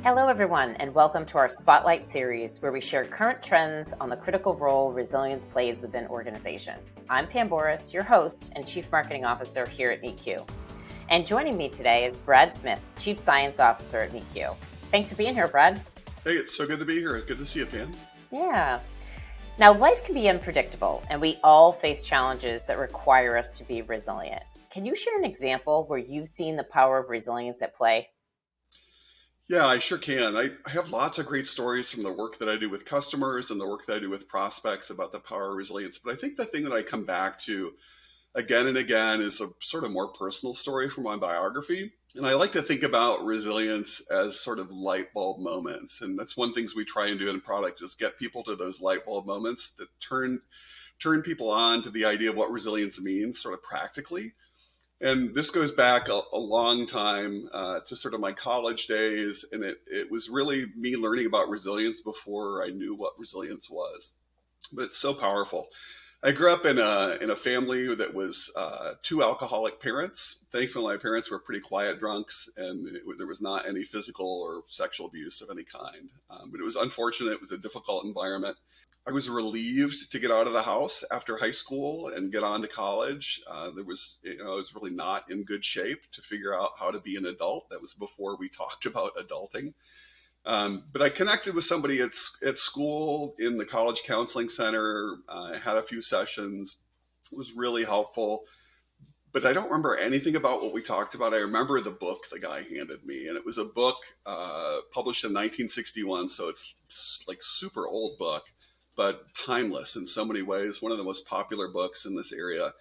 Hello, everyone, and welcome to our Spotlight series where we share current trends on the critical role resilience plays within organizations. I'm Pam Boris, your host and Chief Marketing Officer here at MeetQ. And joining me today is Brad Smith, Chief Science Officer at MeetQ. Thanks for being here, Brad. Hey, it's so good to be here. It's good to see you, Pam. Yeah. Now, life can be unpredictable, and we all face challenges that require us to be resilient. Can you share an example where you've seen the power of resilience at play? Yeah, I sure can. I have lots of great stories from the work that I do with customers and the work that I do with prospects about the power of resilience. But I think the thing that I come back to again and again is a sort of more personal story from my biography. And I like to think about resilience as sort of light bulb moments. And that's one of the things we try and do in products is get people to those light bulb moments that turn people on to the idea of what resilience means sort of practically. And this goes back a long time to sort of my college days. And it was really me learning about resilience before I knew what resilience was. But it's so powerful. I grew up in a family that was two alcoholic parents. Thankfully, my parents were pretty quiet drunks, and there was not any physical or sexual abuse of any kind. But it was unfortunate. It was a difficult environment. I was relieved to get out of the house after high school and get on to college. I was really not in good shape to figure out how to be an adult. That was before we talked about adulting. But I connected with somebody at school in the college counseling center. I had a few sessions. It was really helpful. But I don't remember anything about what we talked about. I remember the book the guy handed me, and it was a book published in 1961. So it's like super old book, but timeless in so many ways. One of the most popular books in this area.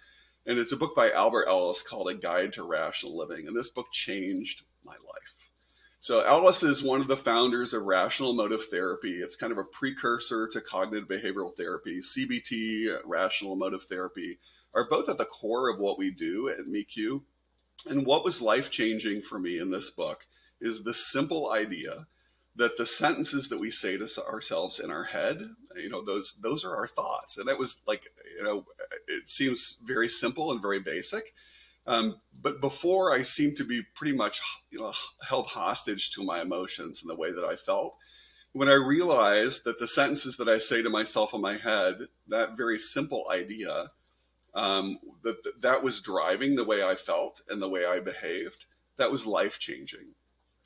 And it's a book by Albert Ellis called A Guide to Rational Living. And this book changed my life. So Ellis is one of the founders of rational emotive therapy. It's kind of a precursor to cognitive behavioral therapy. CBT, rational emotive therapy, are both at the core of what we do at MeetQ. And what was life-changing for me in this book is the simple idea that the sentences that we say to ourselves in our head, those are our thoughts. And that was like, it seems very simple and very basic. But before, I seemed to be pretty much, held hostage to my emotions and the way that I felt. When I realized that the sentences that I say to myself in my head, that very simple idea, that was driving the way I felt and the way I behaved, that was life-changing.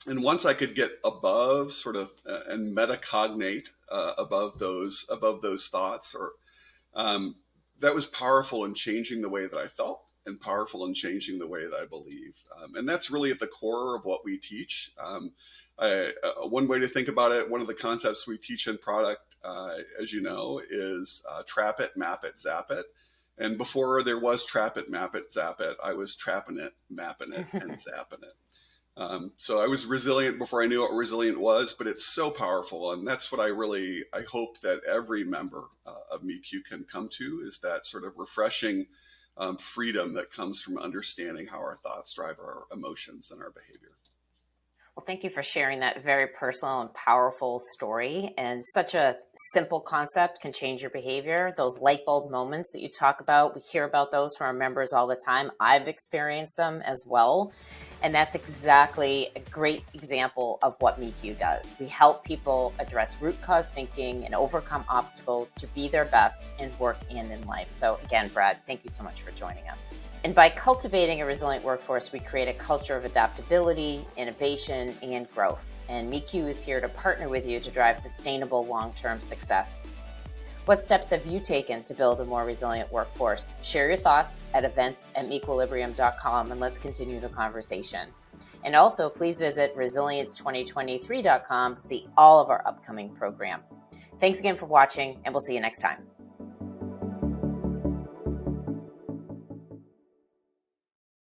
And once I could get above sort of and metacognate above those thoughts, that was powerful in changing the way that I felt and powerful in changing the way that I believe. And that's really at the core of what we teach. One way to think about it, one of the concepts we teach in product, as you know, is trap it, map it, zap it. And before there was trap it, map it, zap it, I was trapping it, mapping it, and zapping it. So I was resilient before I knew what resilient was, but it's so powerful. And that's what I hope that every member of MeetQ can come to, is that sort of refreshing freedom that comes from understanding how our thoughts drive our emotions and our behavior. Well, thank you for sharing that very personal and powerful story. And such a simple concept can change your behavior. Those light bulb moments that you talk about, we hear about those from our members all the time. I've experienced them as well. And that's exactly a great example of what MeetQ does. We help people address root cause thinking and overcome obstacles to be their best in work and in life. So again, Brad, thank you so much for joining us. And by cultivating a resilient workforce, we create a culture of adaptability, innovation, and growth. And MeetQ is here to partner with you to drive sustainable long-term success. What steps have you taken to build a more resilient workforce? Share your thoughts at events@meequilibrium.com and let's continue the conversation. And also, please visit resilience2023.com to see all of our upcoming program. Thanks again for watching, and we'll see you next time.